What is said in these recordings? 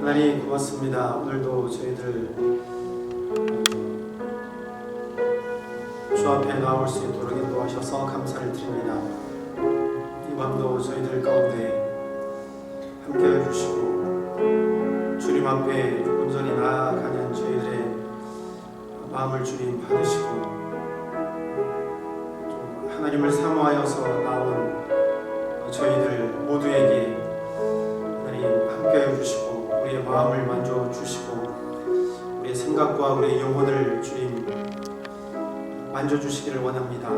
하나님 고맙습니다. 오늘도 저희들 주 앞에 나올 수 있도록 인도하셔서 감사를 드립니다. 이 밤도 저희들 가운데 함께해 주시고 주님 앞에 온전히 나아가는 저희들의 마음을 주님 받으시고 또 하나님을 사모하여서 나온 저희들 모두에게 하나님 함께해 주시고 우리의 마음을 만져주시고 우리의 생각과 우리의 영혼을 주님 만져주시기를 원합니다.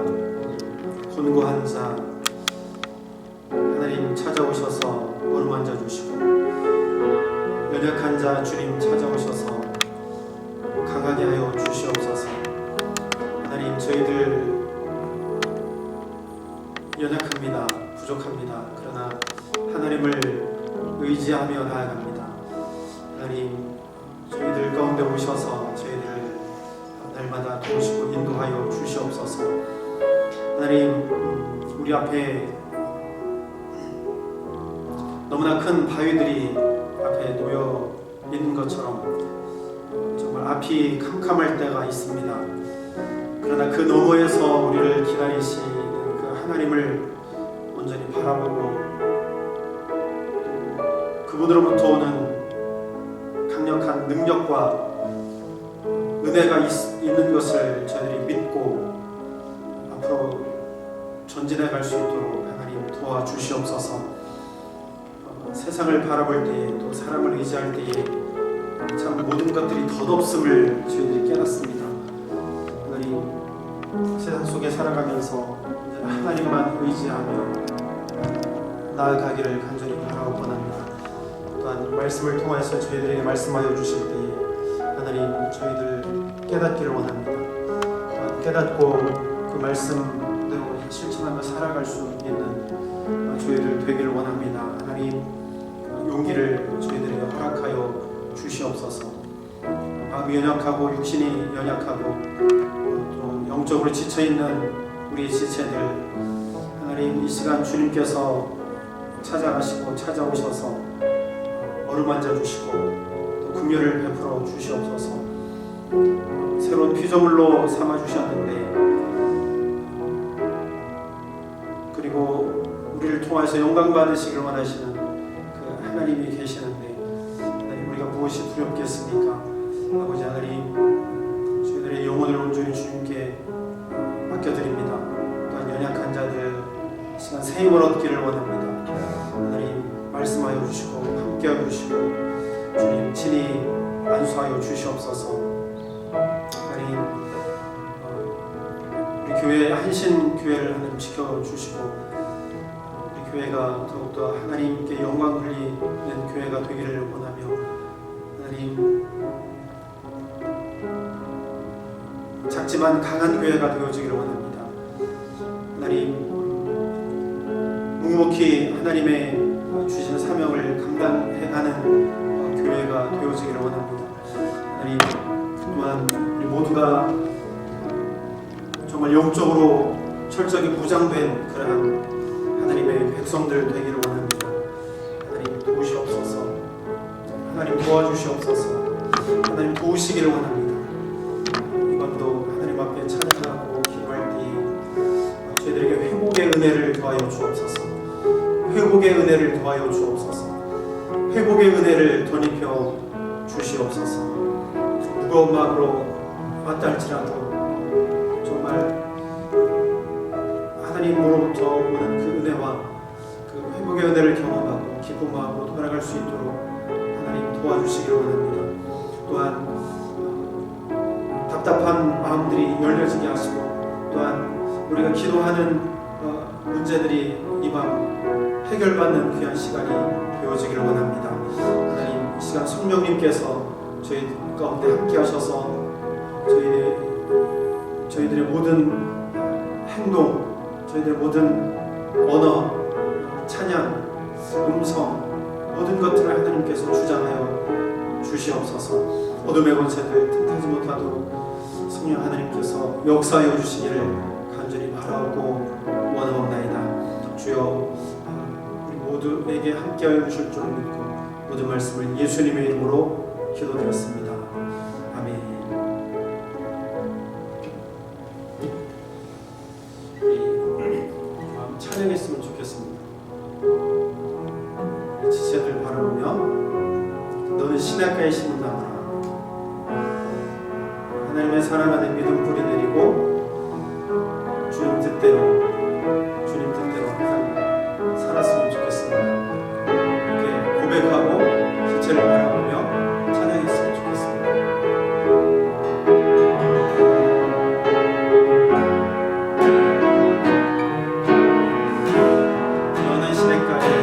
곤고한 자 하나님 찾아오셔서 어루만져주시고 연약한 자 주님 찾아오셔서 강하게 하여 주시옵소서. 하나님 저희들 연약합니다. 부족합니다. 그러나 하나님을 의지하며 나아갑니다. 하나님 저희들 가운데 오셔서 저희들을 날마다 도우시고 인도하여 주시옵소서. 하나님 우리 앞에 너무나 큰 바위들이 앞에 놓여 있는 것처럼 정말 앞이 캄캄할 때가 있습니다. 그러나 그 너머에서 우리를 기다리시는 그 하나님을 온전히 바라보고 그분으로부터 오는 강력한 능력과 은혜가 있는 것을 저희들이 믿고 앞으로 전진해 갈 수 있도록 하나님 도와주시옵소서. 세상을 바라볼 때에 또 사람을 의지할 때에 참 모든 것들이 덧없음을 저희들이 깨닫습니다. 하나님 세상 속에 살아가면서 하나님만 의지하며 나아가기를 간절히 바라고 원합니다. 또한 말씀을 통하여서 저희들에게 말씀하여 주실 때에 하나님 저희들 깨닫기를 원합니다. 또한 깨닫고 그 말씀대로 실천하며 살아갈 수 있는 저희들 되기를 원합니다. 하나님 용기를 저희들에게 허락하여 주시옵소서. 마음이 연약하고 육신이 연약하고 또 영적으로 지쳐있는 우리의 지체들 하나님 이 시간 주님께서 찾아가시고 찾아오셔서 어루만져 주시고 또 긍휼을 베풀어 주시옵소서. 새로운 피조물로 삼아 주셨는데 그리고 우리를 통해서 영광 받으시기를 원하시는 그 하나님이 계시는데 하나님 우리가 무엇이 두렵겠습니까? 아버지 하나님 저희들의 영혼을 온전히 주님께 맡겨드립니다. 또한 연약한 자들 시간 새 힘을 얻기를 원합니다. 하나님 말씀하여 주시고 함께하여 주시고 주님 친히 안수하여 주시옵소서. 하나님 우리 교회의 한신교회를 하나님 지켜주시고 우리 교회가 더욱더 하나님께 영광 돌리는 교회가 되기를 원하며 하나님 작지만 강한 교회가 되어지기를 원합니다. 하나님 묵묵히 하나님의 주신 사명을 감당해가는 교회가 되어지기를 원합니다. 하나님 또한 우리 모두가 정말 영적으로 철저히 무장된 그러한 하나님의 백성들 되기를 원합니다. 하나님 도우시옵소서. 하나님 도와주시옵소서. 하나님 도우시기를 원합니다. 이번도 하나님 앞에 찬양하고 기도할 때에 저희들에게 회복의 은혜를 더하여 주옵소서. 회복의 은혜를 더하여 주옵소서. 회복의 은혜를 덧입혀 주시옵소서. 무거운 마음으로 왔다 할지라도 정말 하나님으로부터 오는 그 은혜와 그 회복의 은혜를 경험하고 기쁜 마음으로 돌아갈 수 있도록 하나님 도와주시기를 원합니다. 또한 답답한 마음들이 열려지게 하시고 또한 우리가 기도하는 문제들이 이 밤 해결받는 귀한 시간이 되어지기를 원합니다. 하나님 이 시간 성령님께서 저희 가운데 함께 하셔서 저희들의 모든 행동, 저희들의 모든 언어, 찬양, 음성 모든 것들을 하나님께서 주장하여 주시옵소서. 어둠의 권세들 틈타지 못하도록 성령 하나님께서 역사하여 주시기를 간절히 바라고 원하옵나이다. 주여 우리 모두에게 함께하여 주실 줄 믿고 모든 말씀을 예수님의 이름으로 기도드렸습니다. 아멘. 찬양했으면 좋겠습니다. 지체들 바라보며 너는 시냇가에 심은 나무라. 하나님의 사랑하는 믿음 뿌리 내리고 주님 뜻대로 항상 살았으면 좋겠습니다. 이렇게 고백하고 지체를 바라보며 찬양했으면 좋겠습니다. 너는 시냇가에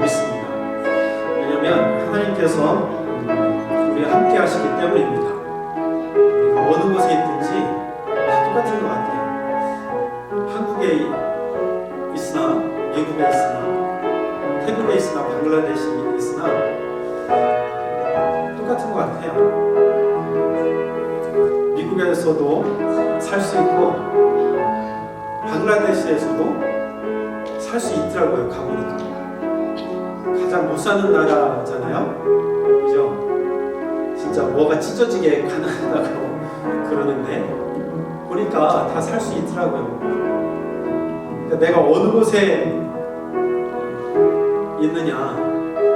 있습니다. 왜냐하면 하나님께서 우리와 함께 하시기 때문입니다. 우리가 어느 곳에 있든지 다 똑같은 것 같아요. 한국에 있으나 미국에 있으나 태국에 있으나 방글라데시에 있으나 똑같은 것 같아요. 미국에서도 살 수 있고 방글라데시에서도 살 수 있더라고요. 가보니까 가장 못 사는 나라잖아요. 그죠? 진짜 뭐가 찢어지게 가난하다고 그러는데 보니까 다 살 수 있더라고요. 그러니까 내가 어느 곳에 있느냐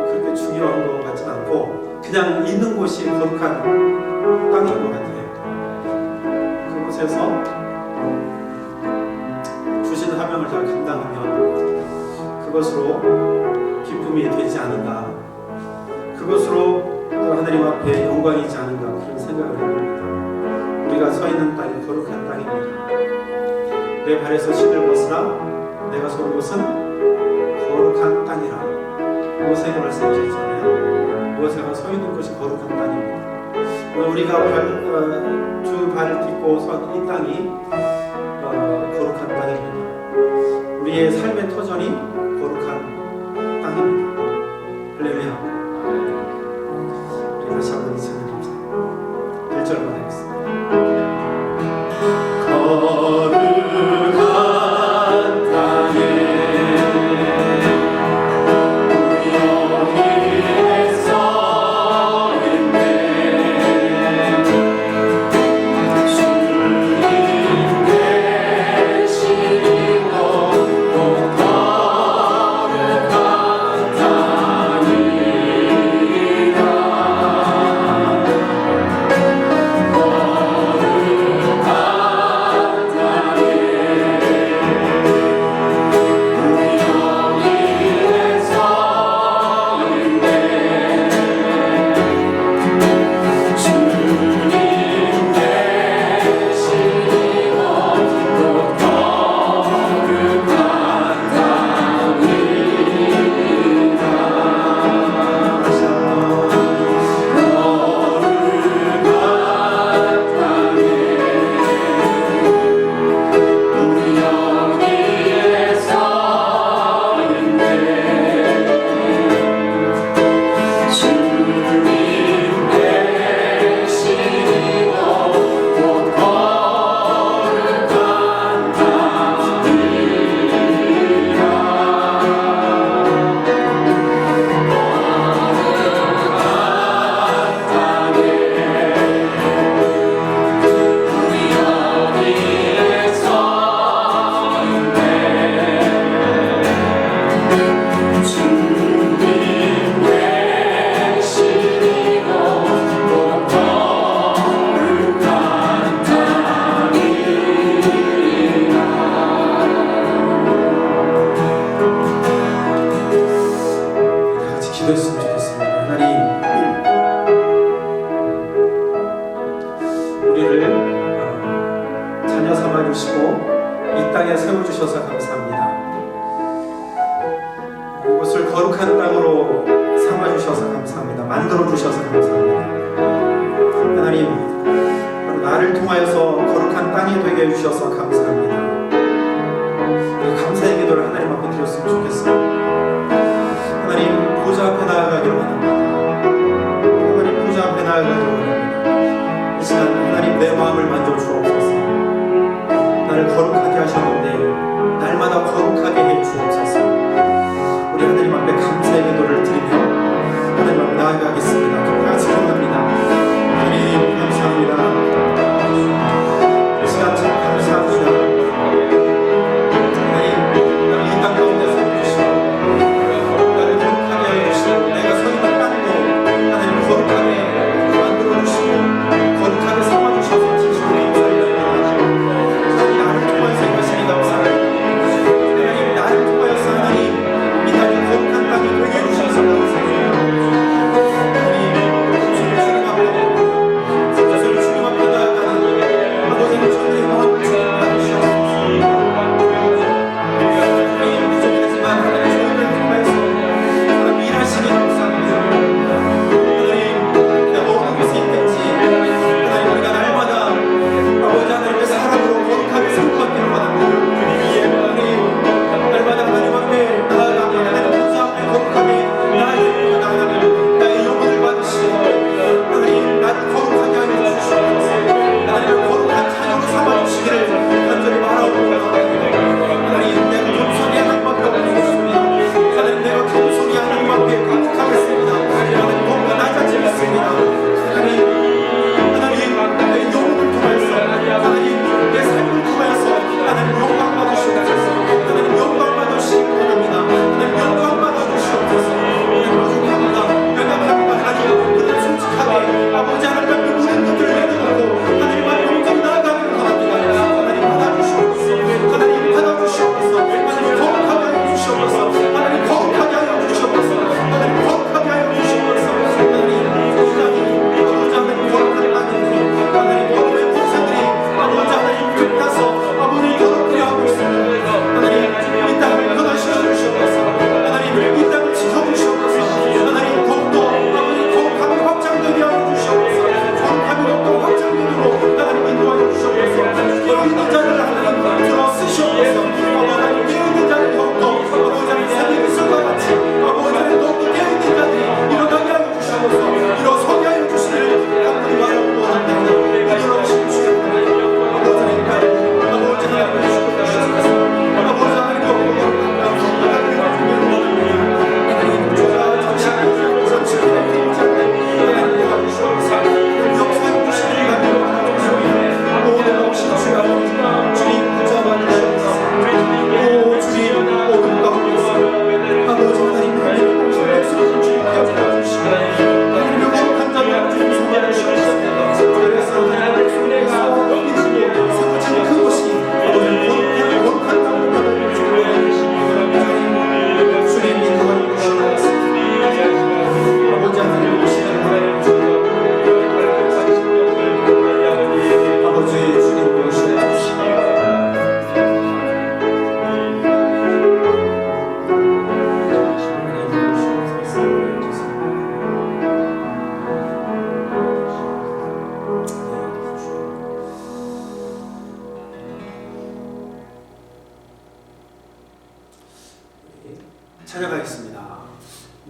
그렇게 중요한 것 같진 않고 그냥 있는 곳이 거룩한 땅인 것 같아요. 그곳에서 주신 사명을 잘 감당하면 그것으로 기쁨이 되지 않은가, 그것으로 또 하나님 앞에 영광이지 않은가 그런 생각을 해봅니다. 우리가 서 있는 땅이 거룩한 땅입니다. 내 발에서 신을 벗으라 내가 선 곳은 거룩한 땅이라. 모세가 말씀하셨잖아요. 모세가 서 있는 곳이 거룩한 땅입니다. 우리가 두 발을 딛고 선 이 땅이 거룩한 땅입니다. 우리의 삶의 터전이 거룩한 땅입니다. 할렐루야. 우리 다시 한번 찬양합니다. 1절만 하겠습니다. 거룩한 땅에 기도했으면 좋겠습니다. 하나님, 우리를 자녀 삼아주시고 이 땅에 세워주셔서 감사합니다. 이곳을 거룩한 땅으로 삼아주셔서 감사합니다. 만들어주셔서 감사합니다. 하나님, 바로 나를 통하여서 거룩한 땅이 되게 해주셔서 감사합니다. 감사의 기도를 하나님 앞에 드렸으면 좋겠습니다. 하나님 보좌 앞에 나아가기를 원합니다. 하나님 보좌 앞에 나아가기를 원합니다. 이 시간 하나님 내 마음을 만져 주옵소서. 나를 거룩하게 하셨는데 날마다 거룩하게 해 주옵소서. 우리 하나님 앞에 감사의 기도를 드리며 하나님 앞에 나아가겠습니다. 다 같이 기도합니다. 하나님 감사합니다. 이 시간 참 감사합니다. 거룩하게 삼아주셔서 진심으로 감사드립니다. 하나님 나를 통해서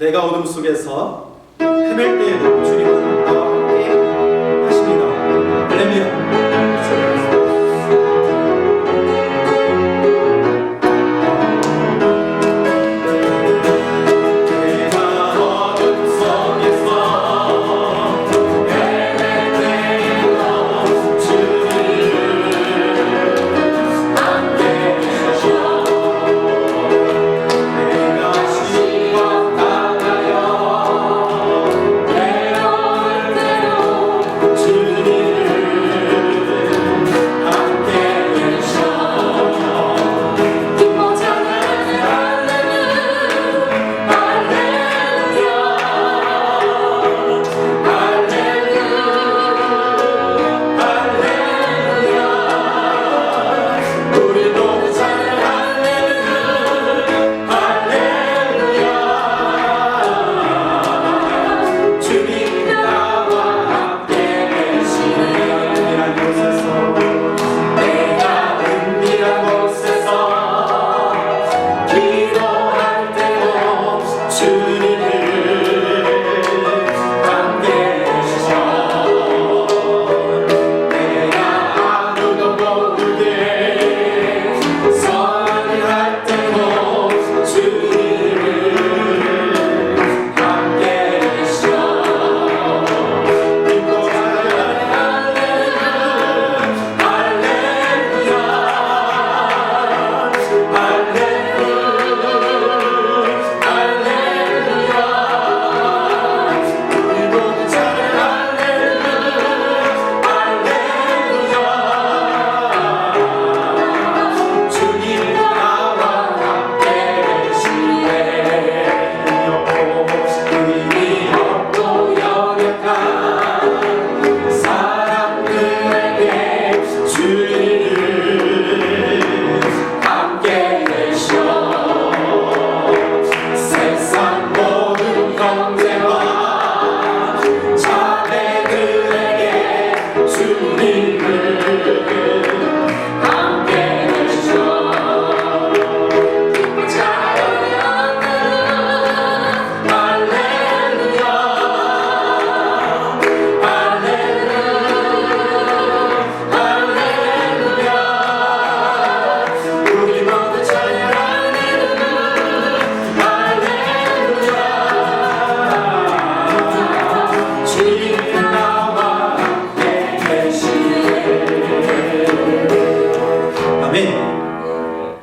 내가 어둠 속에서 헤맬 때에도 주님은 나와 함께 하십니다. 할렐루야.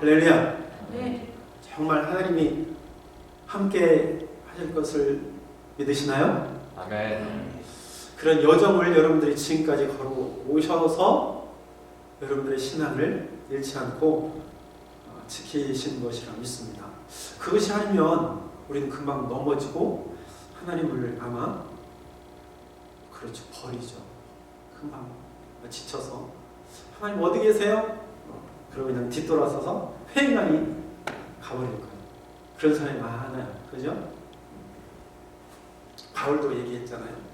할렐루야. 정말 하나님이 함께 하실 것을 믿으시나요? 아멘. 그런 여정을 여러분들이 지금까지 걸어오셔서 여러분들의 신앙을 잃지 않고 지키신 것이라 믿습니다. 그것이 아니면 우리는 금방 넘어지고 하나님을 아마 그렇죠 버리죠. 금방 지쳐서 하나님 어디 계세요? 그러고 그냥 뒤돌아서서 회의감이 가버릴 거예요. 그런 사람이 많아요. 그죠? 바울도 얘기했잖아요.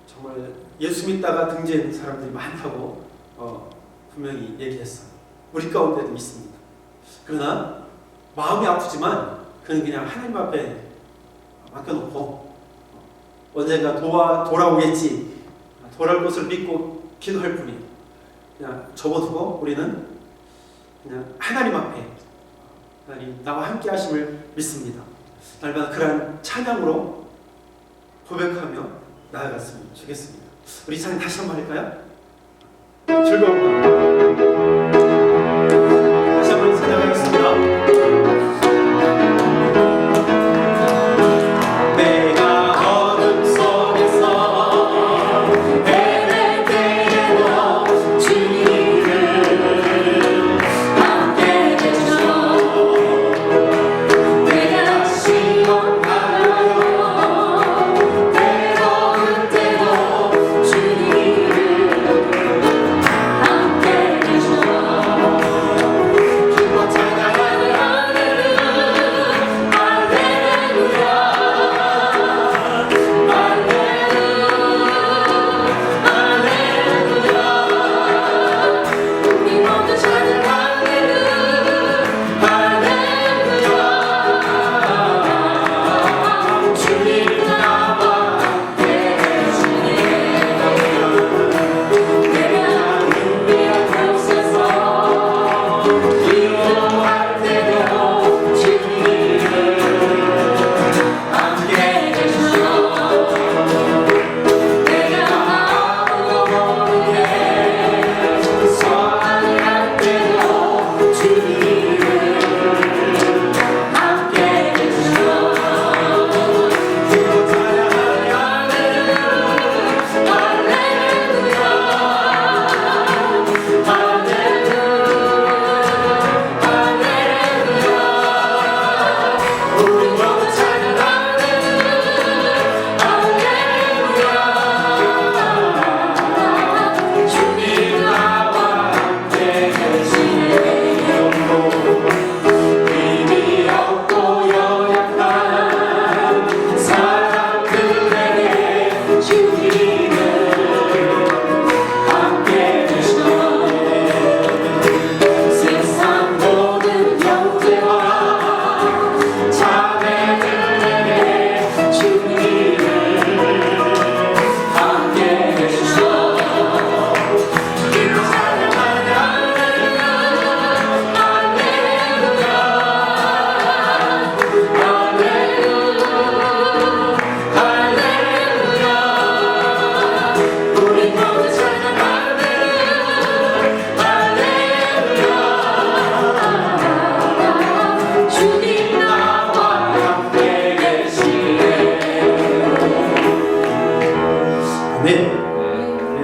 정말 예수 믿다가 등지는 사람들이 많다고 분명히 얘기했어요. 우리 가운데도 있습니다. 그러나 마음이 아프지만 그는 그냥 하나님 앞에 맡겨놓고 언젠가 돌아오겠지, 돌아올 것을 믿고 기도할 뿐이에요. 그냥 접어두고 우리는 그냥 하나님 앞에 하나님 나와 함께 하심을 믿습니다. 날마다 그러한 찬양으로 고백하며 나아갔으면 좋겠습니다. 우리 찬양 다시 한번 할까요? 즐거운 밤. 다시 한번 찬양하겠습니다. 함께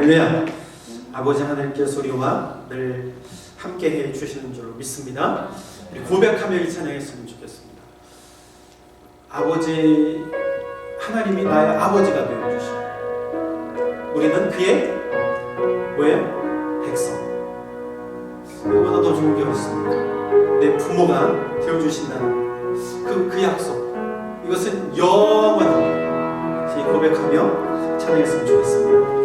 할렐루야. 아버지 하나님께서 우리와 늘 함께 해 주시는 줄로 믿습니다. 우리 고백하며 이 찬양했으면 좋겠습니다. 아버지 하나님이 나의 아버지가 되어주시고 우리는 그의 뭐예요? 백성. 이거보다 더 좋은 게 없습니다. 내 부모가 되어주신다는 그 약속, 이것은 영원합니다. 같이 고백하며 찬양했으면 좋겠습니다.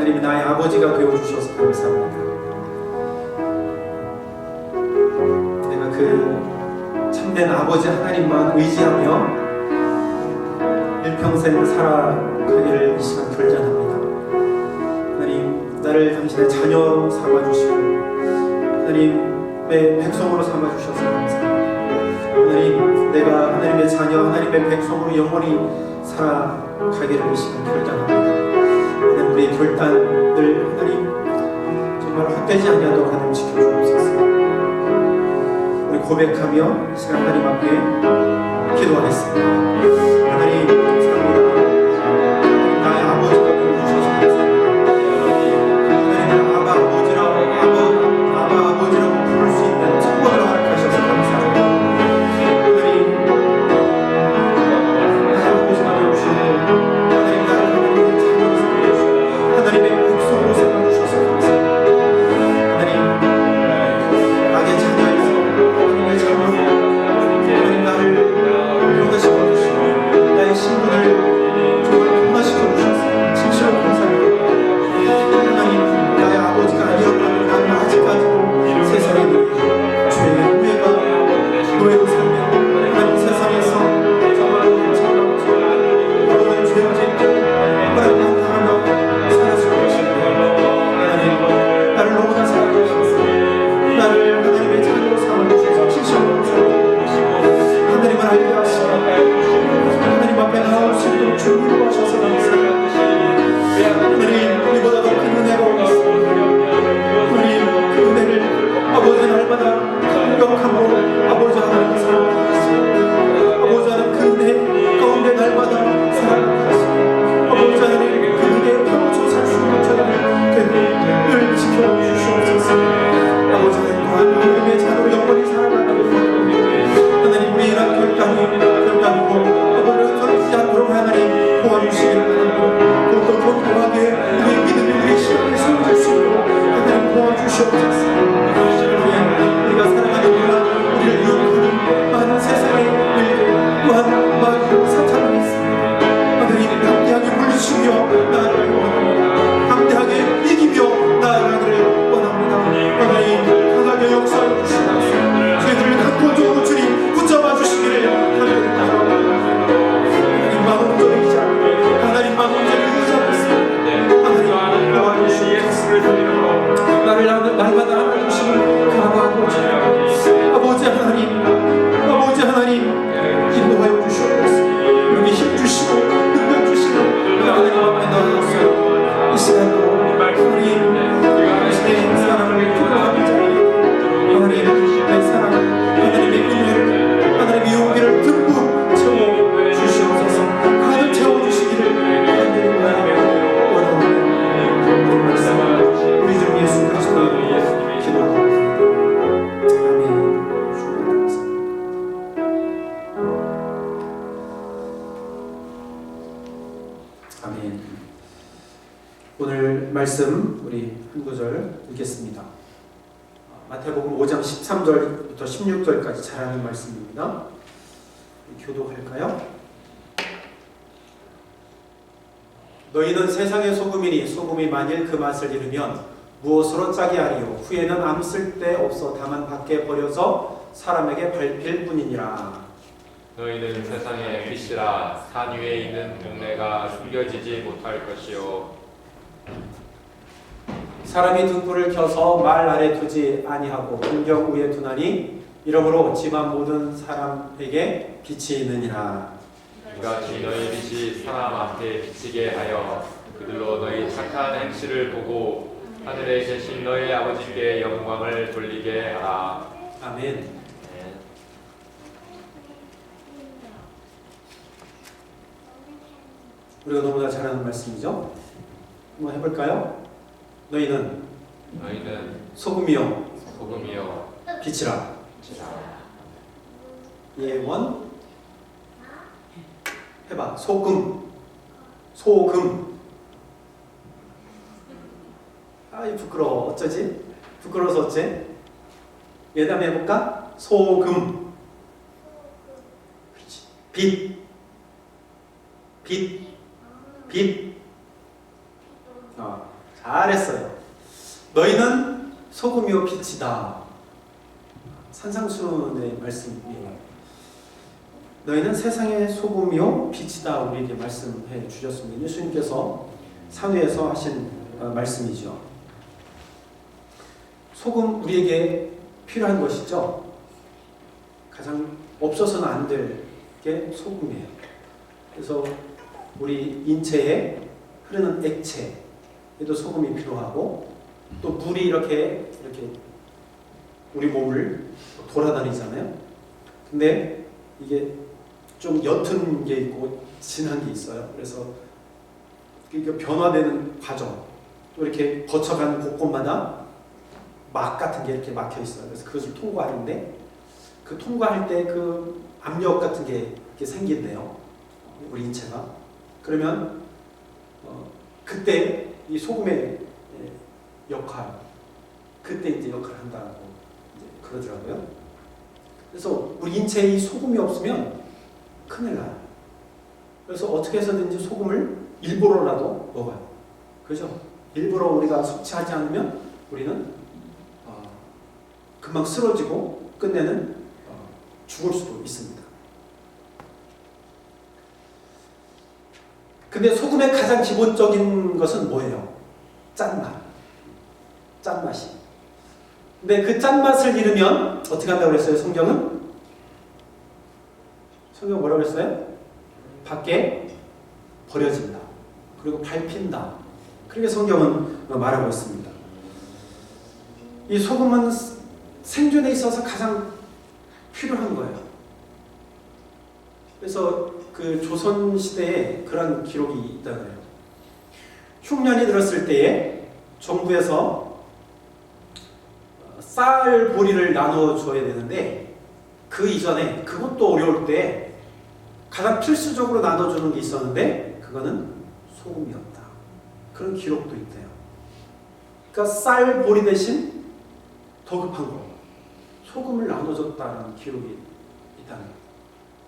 하나님이 나의 아버지가 되어주셔서 감사합니다. 내가 그 참된 아버지 하나님만 의지하며 일평생 살아가기를 이 시간 결단합니다. 하나님, 나를 당신의 자녀 삼아주시고 하나님의 백성으로 삼아주셔서 감사합니다. 하나님, 내가 하나님의 자녀, 하나님의 백성으로 영원히 살아가기를 이 시간 결단합니다. 하나님, 우리의 결단을 하나님 정말 헛되지 아니하도록 하나님 지켜주옵소서. 우리 고백하며 이 시간 하나님 앞에 기도하겠습니다. 하나님, 감사합니다. 하나님, 나의 아버지가 되어주셔서 감사합니다. 하나님, 아바 아버지라고 부를 수 있는 천국을 허락하셔서 감사합니다. 하나님, 나의 아버지가 되어주시고 하나님, 나를 하나님의 자녀로 삼아주시고 하나님의 백성으로 삼아주셔서 감사합니다. 하나님, 악의 자녀에서 하나님의 자녀로 하나님 나를 용서해 주시고 말씀 우리 한 구절 읽겠습니다. 마태복음 5장 13절부터 16절까지 잘 아는 말씀입니다. 교독할까요? 너희는 세상의 소금이니 소금이 만일 그 맛을 잃으면 무엇으로 짜게 하리요? 후에는 아무 쓸데없어 다만 밖에 버려져 사람에게 밟힐 뿐이니라. 너희는 세상의 빛이라. 산 위에 있는 동네가 숨겨지지 못할 것이요. 사람이 등불을 켜서 말 아래 두지 아니하고 등경 위에 두나니 이러므로 집안 모든 사람에게 빛이 있느니라. 이같이 너희 빛이 사람 앞에 비치게 하여 그들로 너희 착한 행실을 보고 하늘에 계신 너희 아버지께 영광을 돌리게 하라. 아멘. 우리가 너무나 잘 아는 말씀이죠. 한번 해볼까요? 너희는 소금이요 빛이라. 예원 해봐. 소금. 아이 부끄러워. 어쩌지? 부끄러워서 어째? 예담 해볼까? 소금. 빛. 잘했어요. 너희는 소금이요 빛이다. 산상수훈의 말씀이에요. 너희는 세상의 소금이요 빛이다. 우리에게 말씀해 주셨습니다. 예수님께서 산위에서 하신 말씀이죠. 소금 우리에게 필요한 것이죠. 가장 없어서는 안 될 게 소금이에요. 그래서 우리 인체에 흐르는 액체에도 소금이 필요하고 또 물이 이렇게 우리 몸을 돌아다니잖아요. 근데 이게 좀 옅은 게 있고 진한 게 있어요. 그래서 이게 변화되는 과정, 또 이렇게 거쳐가는 곳곳마다 막 같은 게 이렇게 막혀 있어요. 그래서 그것을 통과하는데 그 통과할 때 그 압력 같은 게 이렇게 생긴대요. 우리 인체가. 그러면 그때 이 소금의 역할, 그때 이제 역할을 한다고 이제 그러더라고요. 그래서 우리 인체에 이 소금이 없으면 큰일 나요. 그래서 어떻게 해서든지 소금을 일부러라도 먹어요. 그죠? 일부러 우리가 섭취하지 않으면 우리는 금방 쓰러지고 끝내는 죽을 수도 있습니다. 근데 소금의 가장 기본적인 것은 뭐예요? 짠맛. 짠맛이. 근데 그 짠맛을 잃으면 어떻게 한다고 그랬어요? 성경은 뭐라고 했어요? 밖에 버려진다. 그리고 밟힌다. 그렇게 성경은 말하고 있습니다. 이 소금은 생존에 있어서 가장 필요한 거예요. 그래서 그 조선 시대에 그런 기록이 있다고 해요. 흉년이 들었을 때에 정부에서 쌀 보리를 나눠줘야 되는데 그 이전에 그것도 어려울 때 가장 필수적으로 나눠주는 게 있었는데 그거는 소금이었다. 그런 기록도 있대요. 그러니까 쌀 보리 대신 더 급한 거 소금을 나눠줬다는 기록이 있다는 거예요.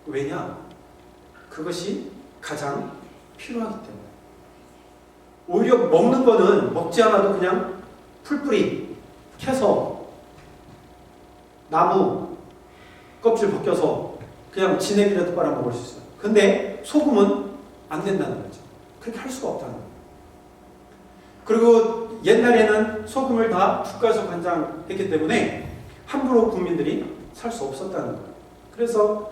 왜냐? 그것이 가장 필요하기 때문에. 오히려 먹는 거는 먹지 않아도 그냥 풀뿌리 캐서 나무 껍질 벗겨서 그냥 진액이라도 빨아먹을 수 있어요. 근데 소금은 안 된다는 거죠. 그렇게 할 수가 없다는 거예요. 그리고 옛날에는 소금을 다 국가에서 관장했기 때문에 함부로 국민들이 살 수 없었다는 거예요. 그래서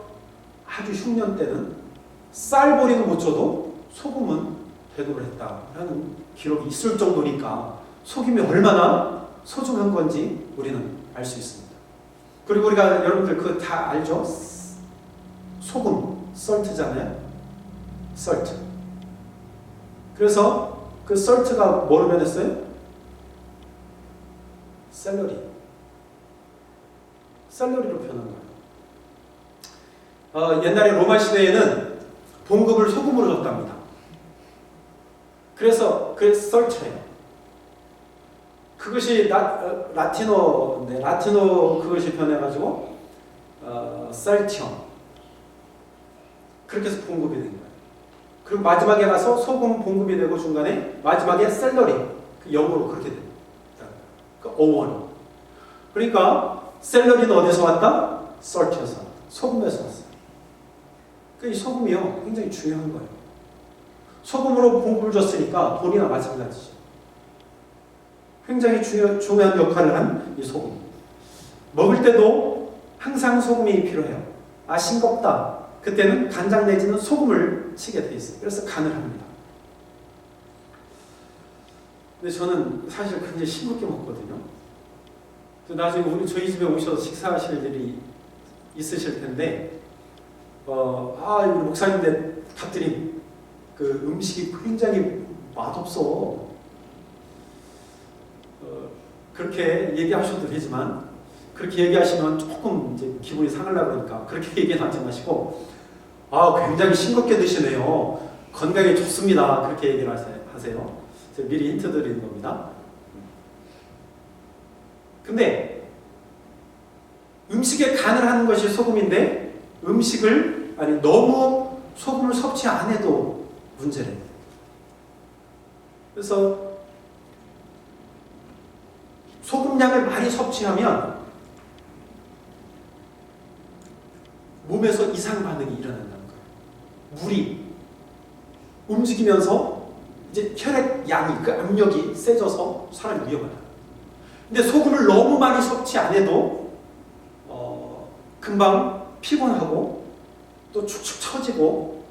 아주 흉년 때는 쌀보리는 못 줘도 소금은 대도를 했다라는 기록이 있을 정도니까 소금이 얼마나 소중한 건지 우리는 알 수 있습니다. 그리고 우리가 여러분들 그거 다 알죠? 소금, 썰트잖아요. 썰트. 그래서 그 썰트가 뭐로 변했어요? 샐러리로 변한 거예요. 옛날에 로마 시대에는 봉급을 소금으로 줬답니다. 그래서 그게 썰트예요. 그것이 라티노인데 라티노 그것이 변해가지고 셀티엄 그렇게 해서 공급이 된 거예요. 그리고 마지막에 가서 소금 공급이 되고 중간에 마지막에 셀러리 그 영어로 그렇게 됩니다. 그 어원. 그러니까 셀러리는 어디서 왔다? 썰티어서 왔다. 소금에서 왔어요. 그러니까 이 소금이요 굉장히 중요한 거예요. 소금으로 공급을 줬으니까 돈이나 마찬가지죠. 굉장히 중요한 역할을 한 이 소금. 먹을 때도 항상 소금이 필요해요. 아 싱겁다. 그때는 간장 내지는 소금을 치게 돼 있어요. 그래서 간을 합니다. 근데 저는 사실 굉장히 싱겁게 먹거든요. 나중에 저희 집에 오셔서 식사하실 일이 있으실 텐데, 우리 목사님네 갔더니 그 음식이 굉장히 맛없어. 그렇게 얘기하셔도 되지만 그렇게 얘기하시면 조금 이제 기분이 상하려고 그러니까 그렇게 얘기하지 마시고 굉장히 싱겁게 드시네요. 건강에 좋습니다. 그렇게 얘기를 하세요. 제가 미리 힌트 드리는 겁니다. 근데 음식에 간을 하는 것이 소금인데 음식을 너무 소금을 섭취 안 해도 문제래요. 그래서 소금량을 많이 섭취하면 몸에서 이상 반응이 일어난다는 거예요. 물이 움직이면서 이제 혈액 양이 그 압력이 세져서 사람이 위험하다. 근데 소금을 너무 많이 섭취 안 해도 금방 피곤하고 또 축축 처지고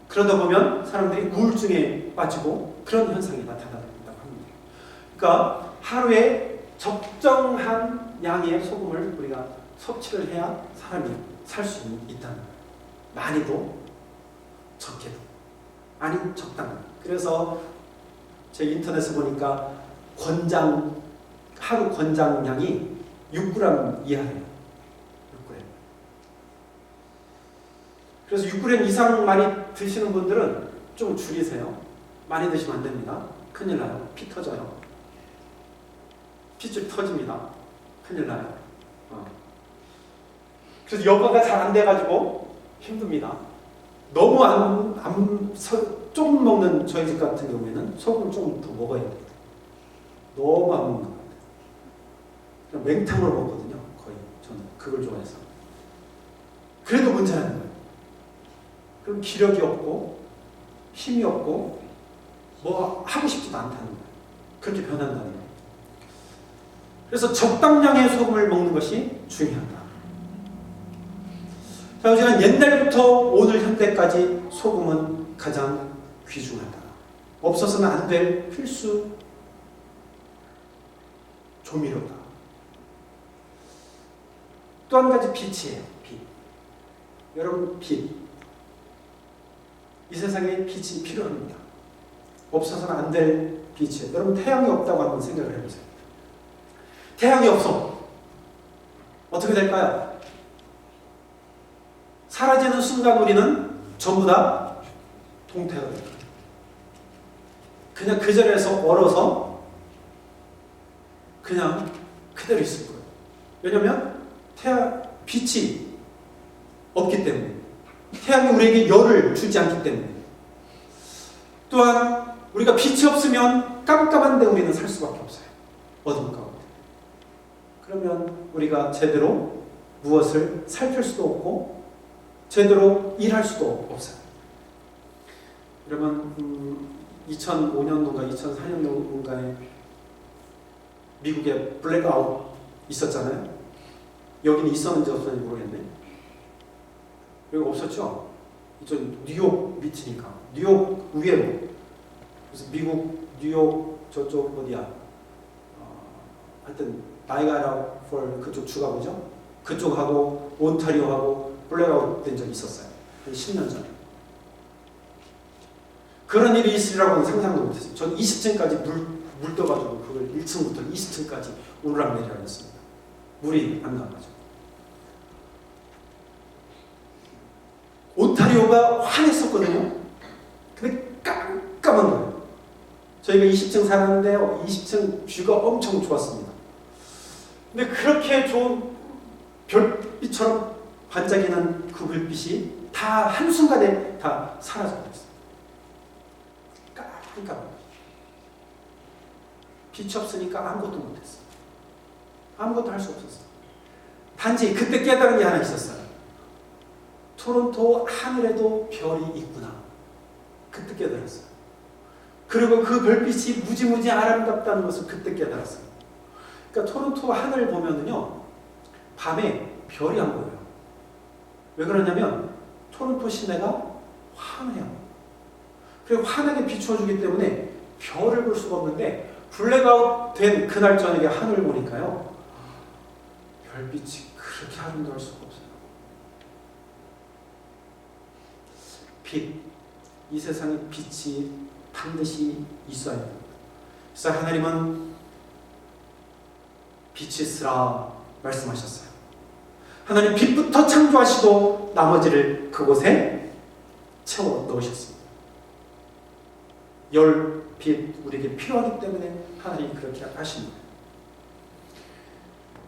그러다 보면 사람들이 우울증에 빠지고 그런 현상이 나타난다고 합니다. 그러니까 하루에 적정한 양의 소금을 우리가 섭취를 해야 사람이 살 수 있다는 거예요. 많이도 적게도 아니 적당히. 그래서 제 인터넷에 보니까 하루 권장량이 6g 이하예요. 6g. 그래서 6g 이상 많이 드시는 분들은 좀 줄이세요. 많이 드시면 안 됩니다. 큰일 나요. 피 터져요. 핏줄 터집니다. 큰일 나요. 그래서 여과가 잘 안 돼가지고 힘듭니다. 너무 조금 먹는 저희 집 같은 경우에는 소금 조금 더 먹어야 돼요. 너무 안 먹는 것 같아요. 그냥 맹탕으로 먹거든요. 거의 저는 그걸 좋아해서. 그래도 문제라는 거예요. 그럼 기력이 없고 힘이 없고 뭐 하고 싶지도 않다는 거예요. 그렇게 변한다는 거예요. 그래서 적당량의 소금을 먹는 것이 중요하다. 자, 어쨌든 옛날부터 오늘 현대까지 소금은 가장 귀중하다. 없어서는 안 될 필수 조미료다. 또 한 가지 빛이에요. 빛. 여러분 빛. 이 세상에 빛이 필요합니다. 없어서는 안 될 빛이에요. 여러분 태양이 없다고 한번 생각을 해보세요. 태양이 없어. 어떻게 될까요? 사라지는 순간 우리는 전부 다 동태가 됩니다. 그냥 그 자리에서 얼어서 그냥 그대로 있을 거예요. 왜냐하면 빛이 없기 때문에. 태양이 우리에게 열을 주지 않기 때문에. 또한 우리가 빛이 없으면 깜깜한데 우리는 살 수밖에 없어요. 어둠 가운데. 그러면 우리가 제대로 무엇을 살필 수도 없고 제대로 일할 수도 없어요. 여러분 2005년도인가 2004년도인가에 미국에 블랙아웃 있었잖아요. 여기는 있었는지 없었는지 모르겠네. 여기 없었죠? 이쪽 뉴욕 밑이니까 뉴욕 위에로. 그래서 미국 뉴욕 저쪽 어디야? 하여튼 나이가라 폴 그쪽 주가 뭐죠? 그쪽하고 온타리오하고 블랙아웃 된 적이 있었어요. 10년 전에. 그런 일이 있으리라고는 상상도 못했어요. 전 20층까지 물 떠가지고 그걸 1층부터 20층까지 오르락내리락 했습니다. 물이 안 나와가지고. 온타리오가 환했었거든요. 근데 깜깜한 거예요. 저희가 20층 살았는데요. 20층 뷰가 엄청 좋았습니다. 근데 그렇게 좋은 별빛처럼 반짝이는 그 불빛이 다 한순간에 다 사라져버렸어요. 깜깜. 빛이 없으니까 아무것도 못했어요. 아무것도 할 수 없었어요. 단지 그때 깨달은 게 하나 있었어요. 토론토 하늘에도 별이 있구나. 그때 깨달았어요. 그리고 그 별빛이 무지무지 아름답다는 것을 그때 깨달았어요. 그러니까 토론토 하늘 보면은요, 밤에 별이 안 보여요. 왜 그러냐면 토론토 시내가 환해요. 그리고 환하게 비추어주기 때문에 별을 볼 수가 없는데, 블랙아웃 된 그날 저녁에 하늘을 보니까요, 별빛이 그렇게 아름다울 수가 없어요. 빛, 이 세상에 빛이 반드시 있어야 됩니다. 그래서 하나님은 빛이 있으라 말씀하셨어요. 하나님 빛부터 창조하시고 나머지를 그곳에 채워 넣으셨습니다. 열, 빛, 우리에게 필요하기 때문에 하나님이 그렇게 하십니다.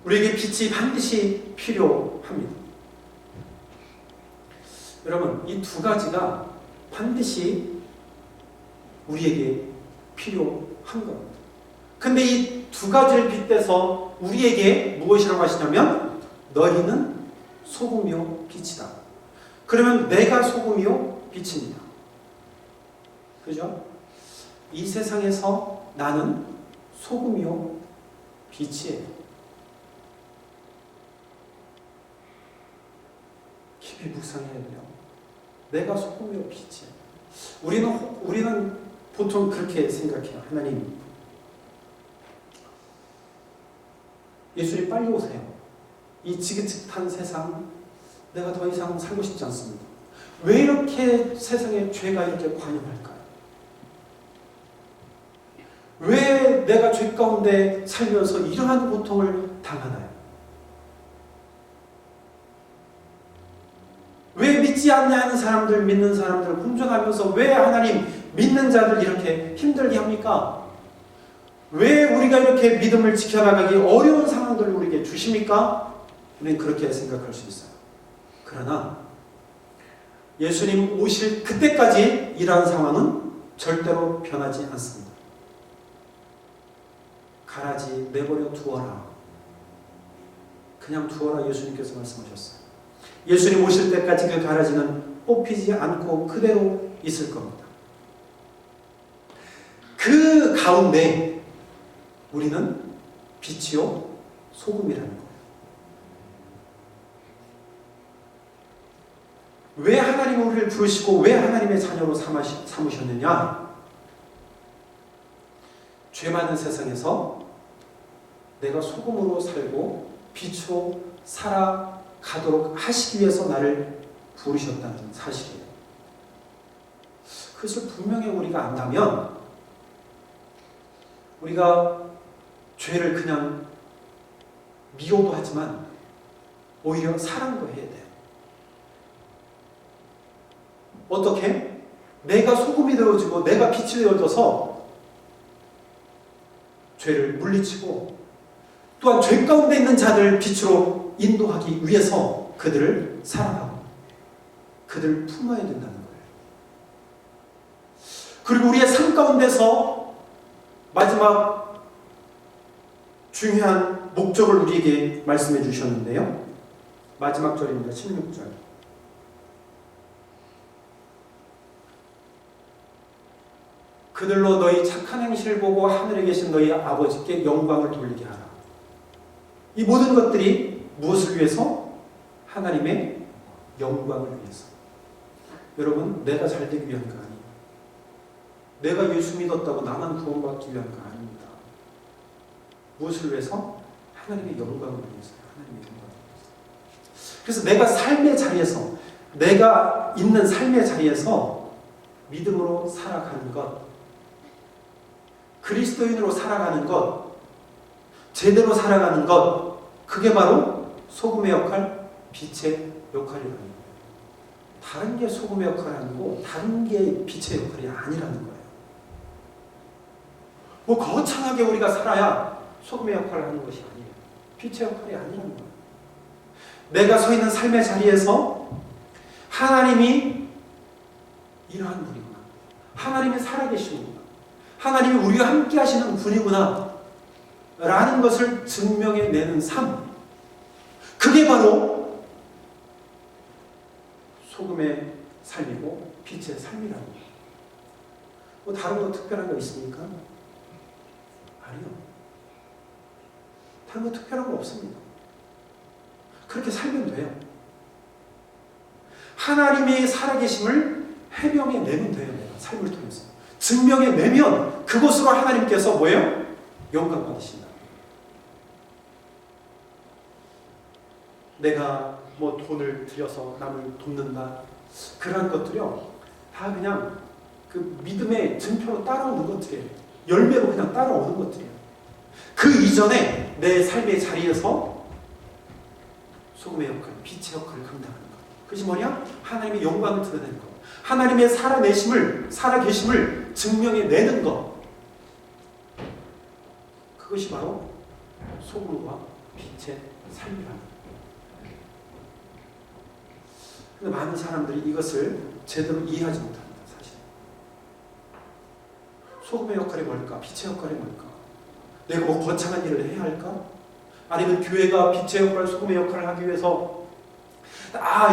우리에게 빛이 반드시 필요합니다. 여러분, 이 두 가지가 반드시 우리에게 필요한 겁니다. 근데 이 두 가지를 빗대서 우리에게 무엇이라고 하시냐면, 너희는 소금이요 빛이다. 그러면 내가 소금이요 빛입니다. 그죠? 이 세상에서 나는 소금이요 빛이에요. 깊이 묵상해야 돼요. 내가 소금이요 빛이에요. 우리는 보통 그렇게 생각해요. 하나님, 예수님 빨리 오세요. 이 지긋지긋한 세상 내가 더 이상 살고 싶지 않습니다. 왜 이렇게 세상에 죄가 이렇게 관영할까요? 왜 내가 죄 가운데 살면서 이러한 고통을 당하나요? 왜 믿지 않는 사람들, 믿는 사람들 공존하면서 왜 하나님 믿는 자들 이렇게 힘들게 합니까? 왜 우리가 이렇게 믿음을 지켜나가기 어려운 상황들을 우리에게 주십니까? 우리는 그렇게 생각할 수 있어요. 그러나 예수님 오실 그때까지 이러한 상황은 절대로 변하지 않습니다. 가라지 내버려 두어라. 그냥 두어라 예수님께서 말씀하셨어요. 예수님 오실 때까지 그 가라지는 뽑히지 않고 그대로 있을 겁니다. 그 가운데 우리는 빛이요 소금이라는 거예요. 왜 하나님은 우리를 부르시고 왜 하나님의 자녀로 삼으셨느냐? 죄 많은 세상에서 내가 소금으로 살고 빛으로 살아가도록 하시기 위해서 나를 부르셨다는 사실이에요. 그것을 분명히 우리가 안다면 우리가 죄를 그냥 미워도 하지만 오히려 사랑도 해야 돼요. 어떻게? 내가 소금이 되어지고 내가 빛이 되어져서 죄를 물리치고 또한 죄 가운데 있는 자들을 빛으로 인도하기 위해서 그들을 사랑하고 그들을 품어야 된다는 거예요. 그리고 우리의 삶 가운데서 마지막 중요한 목적을 우리에게 말씀해 주셨는데요. 마지막 절입니다. 16절. 그들로 너희 착한 행실을 보고 하늘에 계신 너희 아버지께 영광을 돌리게 하라. 이 모든 것들이 무엇을 위해서? 하나님의 영광을 위해서. 여러분, 내가 잘 되기 위한 거 아니에요. 내가 예수 믿었다고 나만 구원받기 위한 거 아닙니다. 무엇을 위해서? 하나님의 영광을 위해서. 하나님의 영광을 위해서. 그래서 내가 삶의 자리에서, 내가 있는 삶의 자리에서 믿음으로 살아가는 것, 그리스도인으로 살아가는 것, 제대로 살아가는 것, 그게 바로 소금의 역할, 빛의 역할이라는 거예요. 다른 게 소금의 역할이 아니고 다른 게 빛의 역할이 아니라는 거예요. 다른 게 소금의 역할이 아니라는 거예요. 다른 게 소금의 역할이 아니라는 거예요. 다른 게 소금의 역할이 아니라는 거예요. 다른 게 소금의 역할이 아니라는 거예요. 다른 게 소금의 역할이 아니라는 거예요. 다른 게 빛의 역할이 아니라는 거예요. 뭐 거창하게 우리가 살아야 소금의 역할을 하는 것이 아니에요. 빛의 역할이 아니라는 거예요. 내가 서 있는 삶의 자리에서 하나님이 이러한 분이구나. 하나님이 살아계시는구나. 하나님이 우리와 함께 하시는 분이구나. 라는 것을 증명해내는 삶. 그게 바로 소금의 삶이고 빛의 삶이라는 거예요. 뭐 다른 거 특별한 거 있습니까? 아니요. 다른 거 특별한 거 없습니다. 그렇게 살면 돼요. 하나님의 살아계심을 해명해내면 돼요. 내가 삶을 통해서. 증명해내면 그것으로 하나님께서 뭐예요? 영광 받으신다. 내가 뭐 돈을 들여서 남을 돕는다. 그런 것들이요. 다 그냥 그 믿음의 증표로 따라오는 것들이에요. 열매로 그냥 따라오는 것들이에요. 그 이전에 내 삶의 자리에서 소금의 역할, 빛의 역할을 감당하는 것. 그것이 뭐냐? 하나님의 영광을 드러내는 것. 하나님의 살아계심을 증명해내는 것. 그것이 바로 소금과 빛의 삶이라는 것. 근데 많은 사람들이 이것을 제대로 이해하지 못합니다. 사실. 소금의 역할이 뭘까? 빛의 역할이 뭘까? 내가 뭐 거창한 일을 해야 할까? 아니면 교회가 빛의 역할, 소금의 역할을 하기 위해서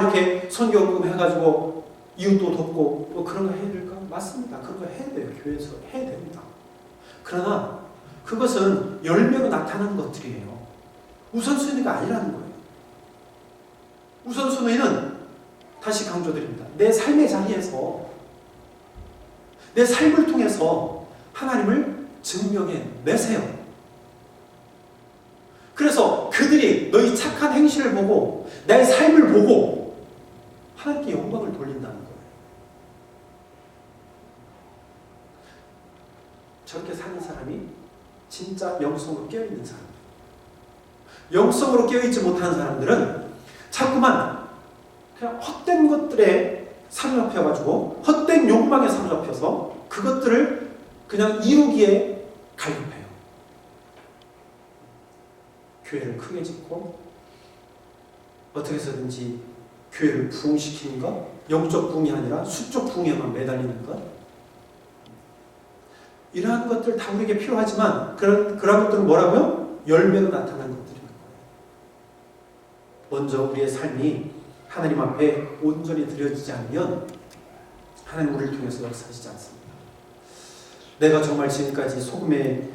이렇게 선교금 해가지고 이웃도 돕고 뭐 그런 거 해야 될까? 맞습니다. 그런 거 해야 돼요. 교회에서 해야 됩니다. 그러나 그것은 열매로 나타나는 것들이에요. 우선순위가 아니라는 거예요. 우선순위는 다시 강조드립니다. 내 삶의 자리에서 내 삶을 통해서 하나님을 증명해내세요. 그래서 그들이 너희 착한 행실을 보고 내 삶을 보고 하나님께 영광을 돌린다는 거예요. 저렇게 사는 사람이 진짜 영성으로 깨어있는 사람. 영성으로 깨어있지 못한 사람들은 자꾸만 그냥 헛된 것들에 사로잡혀가지고 헛된 욕망에 사로잡혀서 그것들을 그냥 이루기에 갈급해요. 교회를 크게 짓고 어떻게 해서든지 교회를 부흥시키는 것, 영적 부흥이 아니라 수적 부흥에만 매달리는 것, 이러한 것들 다 우리에게 필요하지만 그런 것들은 뭐라고요? 열매로 나타난 것들인 거예요. 먼저 우리의 삶이 하나님 앞에 온전히 드려지지 않으면 하나님 우리를 통해서 역사하시지 않습니다. 내가 정말 지금까지 소금의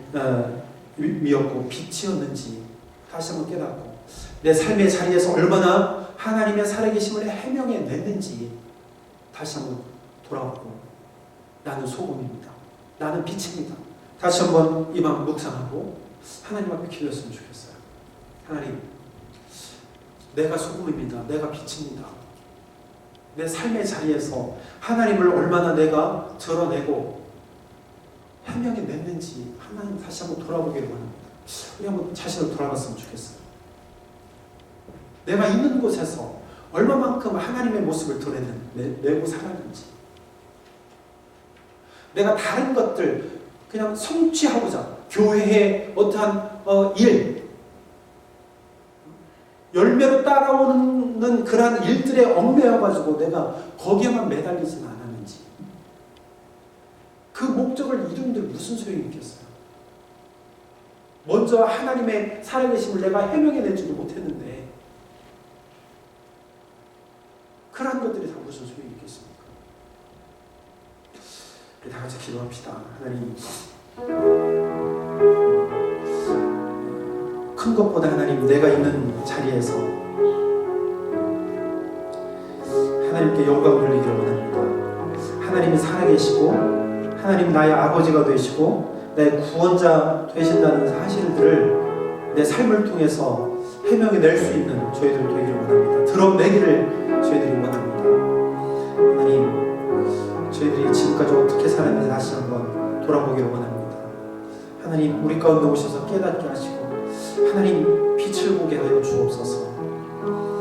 미였고 빛이었는지 다시 한번 깨닫고 내 삶의 자리에서 얼마나 하나님의 살아계심을 해명해냈는지 다시 한번 돌아보고 나는 소금입니다. 나는 빛입니다. 다시 한번 이 마음 묵상하고 하나님 앞에 기도했으면 좋겠어요. 하나님, 내가 소금입니다. 내가 빛입니다. 내 삶의 자리에서 하나님을 얼마나 내가 드러내고 해명해냈는지 하나님 다시 한번 돌아보기를 원합니다. 우리 한번 자신을 돌아봤으면 좋겠어요. 내가 있는 곳에서 얼마만큼 하나님의 모습을 드러내고 살았는지, 내가 다른 것들 그냥 성취하고자 교회의 어떠한 일, 열매로 따라오는 그러한 일들에 얽매여가지고 내가 거기에만 매달리지는 않았는지, 그 목적을 이룬들 무슨 소용이 있겠어요? 먼저 하나님의 살아계심을 내가 해명해내지도 못했는데 그러한 것들이 다 무슨 소용이 있겠습니까? 우리 다 같이 기도합시다. 하나님, 큰 것보다 하나님 내가 있는 자리에서 하나님께 영광 돌리기를 원합니다. 하나님이 살아계시고 하나님 나의 아버지가 되시고 나의 구원자 되신다는 사실들을 내 삶을 통해서 해명해낼 수 있는 저희들 되기를 원합니다. 드러내기를 저희들이 원합니다. 하나님, 저희들이 지금까지 어떻게 살았는지 다시 한번 돌아보기를 원합니다. 하나님, 우리 가운데 오셔서 깨닫게 하시고 하나님 빛을 보게 하여 주옵소서.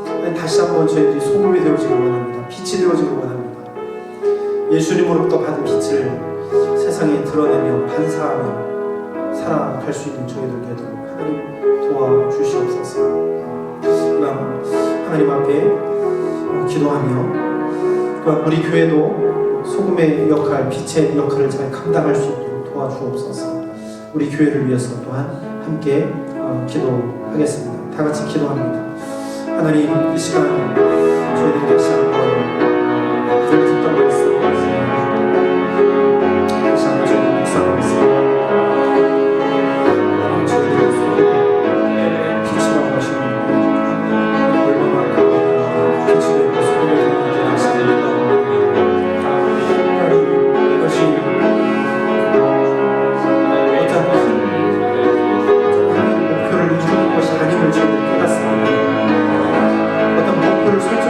하나님, 다시 한번 저희들이 소금이 되어지기를 원합니다. 빛이 되어지기를 원합니다. 예수님으로부터 받은 빛을 세상에 드러내며 반사하며 살아갈 수 있는 저희들께도 하나님 도와주시옵소서. 또한 하나님 앞에 기도하며 또한 우리 교회도 소금의 역할, 빛의 역할을 잘 감당할 수 있도록 도와주옵소서. 우리 교회를 위해서 또한 함께 기도하겠습니다. 다 같이 기도합니다. 하나님, 이 시간 저희들이 다시 한번 늘 듣던 말씀 다시 한번 저희들 묵상하겠습니다. 하나님, 저희들의 소금의 빛이라고 하시는데 얼마나 그 빛이 되고 소금이 되는지 다시 한번 하나님, 이것이 어떤 큰 목표를 이루는 것이 아님을 저희들 깨닫습니다. 어떤 목표를 설정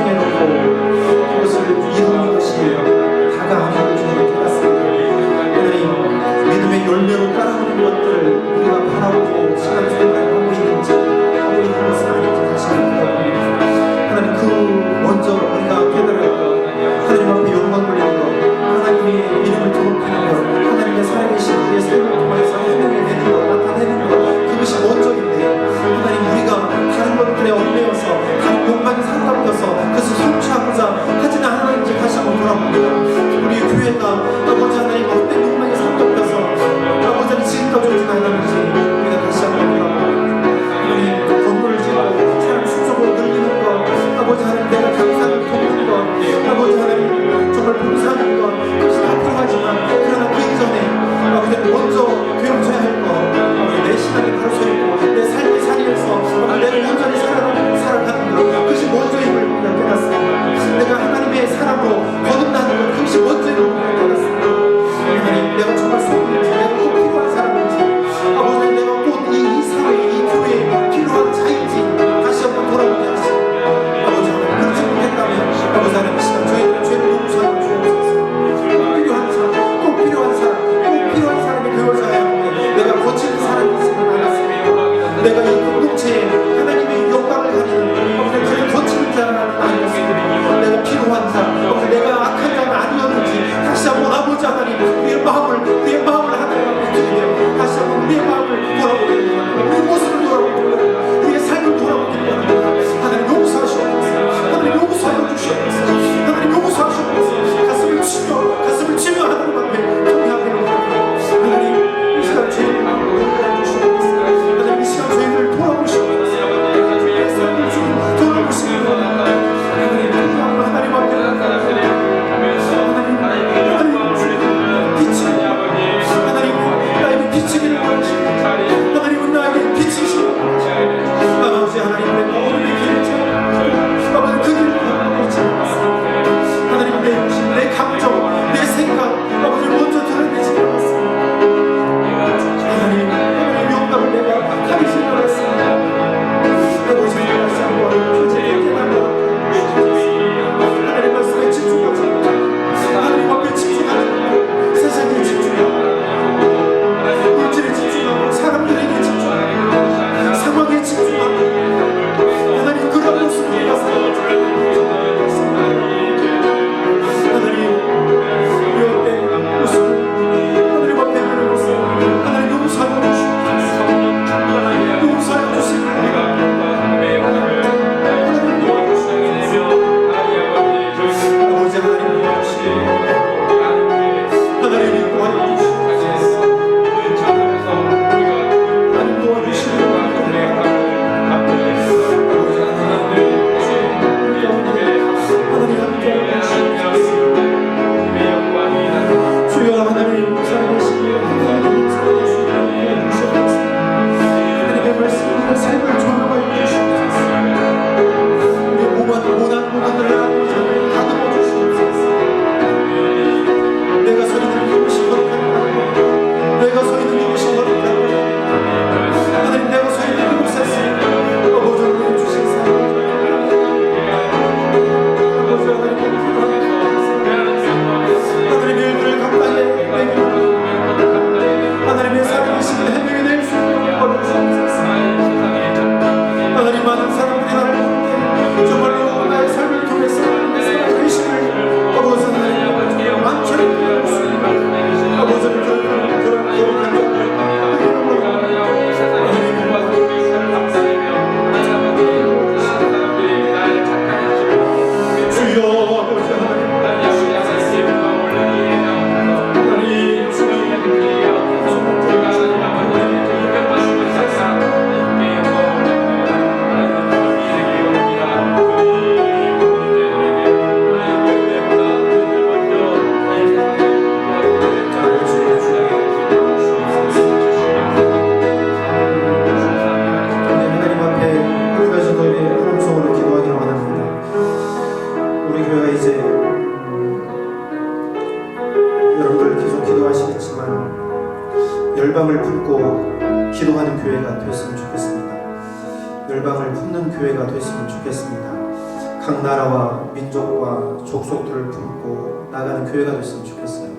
열방을 품고 기도하는 교회가 되었으면 좋겠습니다. 열방을 품는 교회가 되었으면 좋겠습니다. 각 나라와 민족과 족속들을 품고 나가는 교회가 됐으면 좋겠어요.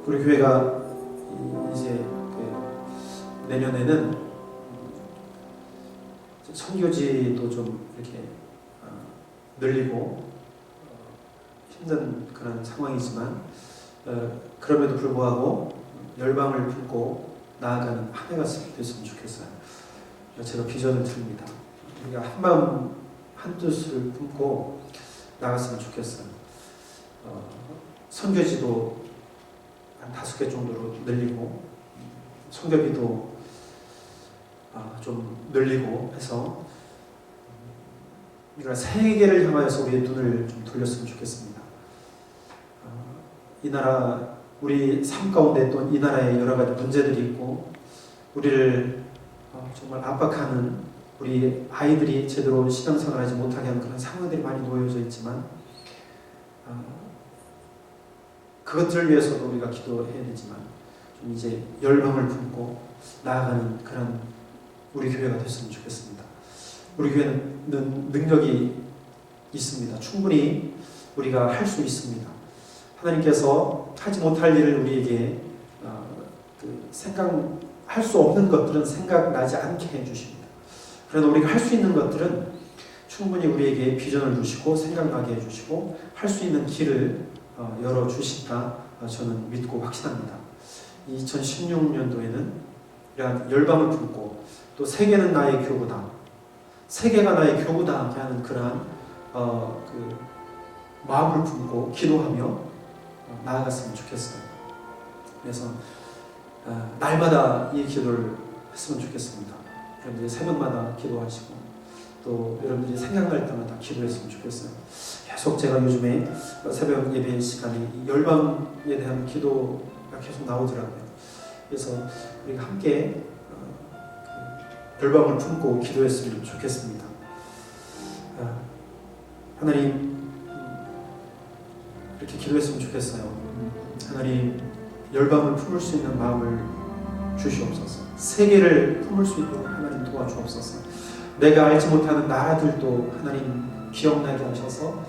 우리 교회가 이제 내년에는 선교지도 좀 이렇게 늘리고 힘든 그런 상황이지만 그럼에도 불구하고 열방을 품고 나아가는 한 해가 됐으면 좋겠어요. 제가 비전을 드립니다. 우리가 한 마음 한 뜻을 품고 나갔으면 좋겠어요. 선교지도 한 5개 정도로 늘리고 선교비도 좀 늘리고 해서 우리가 세계를 향하여서 우리의 눈을 좀 돌렸으면 좋겠습니다. 이 나라, 우리 삶 가운데 또 이 나라에 여러 가지 문제들이 있고 우리를 정말 압박하는 우리 아이들이 제대로 신앙생활을 하지 못하게 하는 그런 상황들이 많이 놓여져 있지만 그것들을 위해서도 우리가 기도해야 되지만 좀 이제 열방을 품고 나아가는 그런 우리 교회가 됐으면 좋겠습니다. 우리 교회는 능력이 있습니다. 충분히 우리가 할 수 있습니다. 하나님께서 하지 못할 일을 우리에게 생각할 수 없는 것들은 생각나지 않게 해주십니다. 그러나 우리가 할 수 있는 것들은 충분히 우리에게 비전을 주시고 생각나게 해주시고 할 수 있는 길을 열어주신다 저는 믿고 확신합니다. 2016년도에는 이러한 열방을 품고 또 세계는 나의 교구다, 세계가 나의 교구다 하는 그러한 마음을 품고 기도하며 나아갔으면 좋겠어요. 그래서 날마다 이 기도를 했으면 좋겠습니다. 여러분들이 새벽마다 기도하시고 또 여러분들이 생각날 때마다 기도했으면 좋겠어요. 계속 제가 요즘에 새벽 예배 시간에 열방에 대한 기도가 계속 나오더라고요. 그래서 우리가 함께 열방을 품고 기도했으면 좋겠습니다. 하나님, 이렇게 기도했으면 좋겠어요. 하나님, 열방을 품을 수 있는 마음을 주시옵소서. 세계를 품을 수 있도록 하나님 도와주옵소서. 내가 알지 못하는 나라들도 하나님 기억나게 하셔서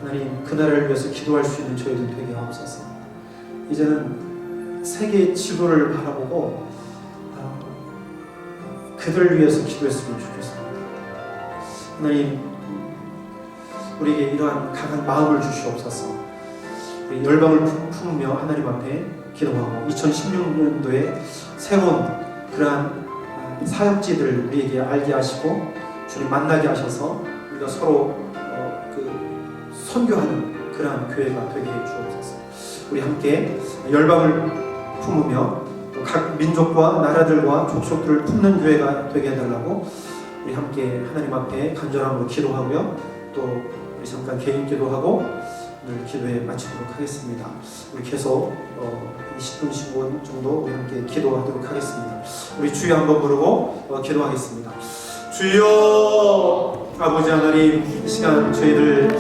하나님 그 나라를 위해서 기도할 수 있는 저희들 되게 하옵소서. 이제는 세계의 지도를 바라보고 그들을 위해서 기도했으면 좋겠습니다. 하나님, 우리에게 이러한 강한 마음을 주시옵소서. 우리 열방을 품으며 하나님 앞에 기도하고 2016년도에 새로운 그러한 사역지들을 우리에게 알게 하시고 주님 만나게 하셔서 우리가 서로 선교하는 그러한 교회가 되게 해 주옵소서. 우리 함께 열방을 품으며 또 각 민족과 나라들과 족속들을 품는 교회가 되게 해달라고 우리 함께 하나님 앞에 간절함으로 기도하고요. 또 우리 잠깐 개인 기도하고 오늘 기도에 마치도록 하겠습니다. 우리 계속 20분 15분 정도 우리 함께 기도하도록 하겠습니다. 우리 주여 한번 부르고 기도하겠습니다. 주여, 아버지 하나님, 이 시간 저희들